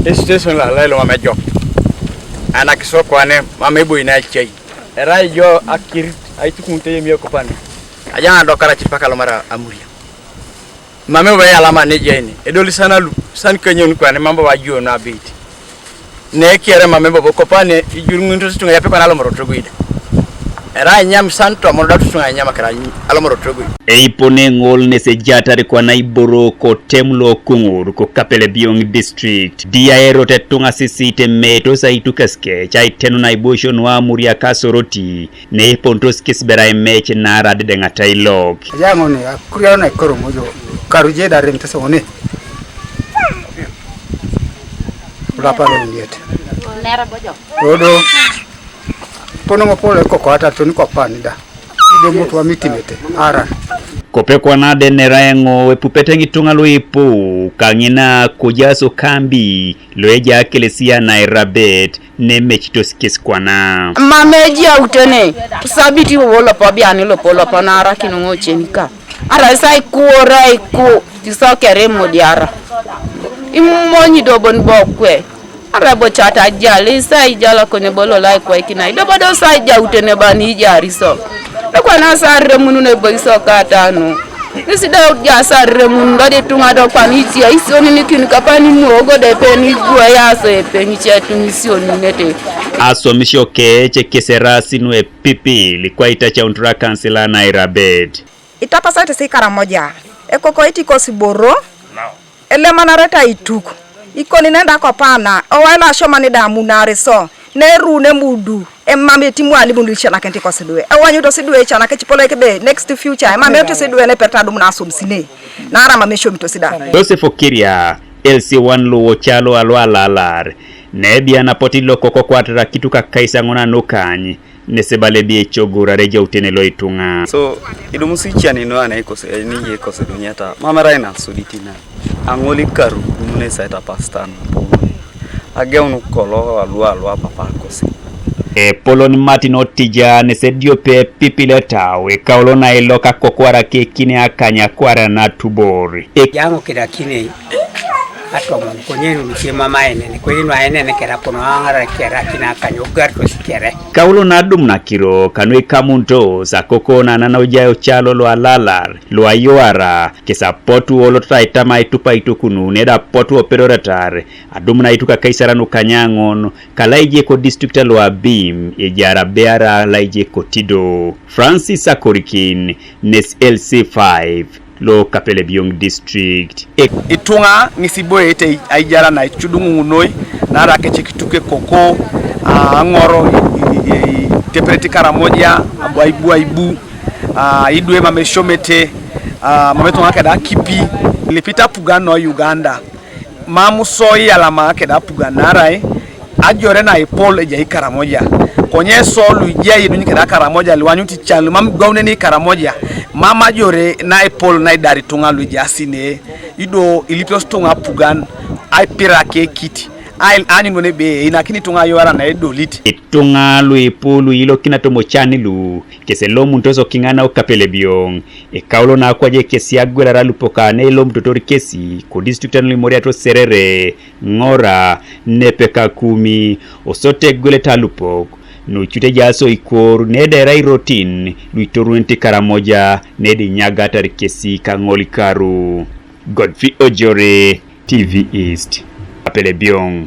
station la lelo mamejo ana kisoko ane mamebo ina chai era jo akiri aitukunte yemi okopani ajana dokara chipaka lomara amuria mamebo ya alama ne jeni edoli sana lu san kanyon kwa ne mambo wajo na biti ne kiere mamebo okopani ijurungu tunga yape kwa alomoro troguide era nyam santo mo datu tunga nyama kara alomoro troguide Eipone ngol ne se jatare kwa naiboro ko temlo kungur ko Kapelebyong district diaero te tunga sisite meto sa itukaske chai tenu naibosho nwa muria kasoroti ne pontos kisbera meche nara de ngata ilog yango ne akuria na ikoro mojo karuje da remtese one ulapa lo ndiete nera bojo rodo pono mopole ko kwata toni ko panida do mutu wa mitimete ara kope kwa nade neraengo wepupete ngitunga luipu kangina kujaso kambi loeja kelesia na irabet ne mechitos kiskwana mameji autene sabiti wolo pabiani lo polo panara kinongo chenika ara sai kuora iku tisokere modiara imonyi dobon bokwe ara bochata jali sai jala kone bolo lai kwa ikina idobodo sai jautene bani jariso kwa na sarre munu ne boiso katano nisida ya sarre munu de tunga do kwanitia isioni nikini kapani muogo de peni gua yaso e peni chetu misioni nete aso mishoke chekesera sinwe pipi likwa itacha untura kansela na irabet itapa sate sikara moja ekoko itiko siboro ele manareta ituku ikoni nenda kwa pana owela shoma ni damu nareso neru ne mudu emame timu ali bundu chana kenti ko sedwe ewanyu do sedwe chana ke chipolo kebe next future emame to sedwe ne pertadu na somsine na ara mame shomi to sida Joseph Okiria LC1 lo chalo alwalalar nebia na potilo koko kwatra kitu kakaisa ngona nokanyi nesebalebi chogura reja utenelo Itunga so idumusicha ni no ana iko ni iko sedunyata mama raina suditina angoli karu mune saita pastana agenu kolo alwa papa kosi polon matino tija nesedio pe pipileta we kaulona iloka kokwara ke kine akanya kwara na tubori yango kida kine atwa mkonyeni mchema maene ni kwenu aene kera kono angara kera kina kanyo garto sikere kaulo na dum na kiro kanwe kamunto sakoko na nana ujayo chalo lo alalar lo ayoara kesa potu olo taitama itupa itukunu neda potu operoratar adum na ituka kaisara no kanyangon kalaije ko district lo abim ejara beara laije ko tido Francis Akorikin nes LC5 lo Kapelebyong district Itunga nisiboe ete aijara na chudungu noi na rake chikituke koko angoro tepreti karamoja aibu idwe mameshomete mametonga kada kipi lipita pugano Uganda mamusoi alama kada puganara ajore na ipol eja karamoja konye solu ija yidunyi kada karamoja liwanyuti chalu mam gawne ni karamoja mama jore na ipol na idari tunga lujasine ido ilipios tunga pugan ai pirake kiti ai ani ngone be inakini tunga yora na edolit Itunga luipulu ilo kinatomo chanilu keselo muntozo kingana Kapelebyong kaulo na kwaje kesi agwela ralupoka ne ilo mtotori kesi ko district anu limoria to serere ngora nepeka 10 osote gwele talupok no chute jaso ikoru nede rai rotin luitoruenti karamoja nede nyaga tarikesi kangoli karu Godfrey Ojore TV East Kapelebyong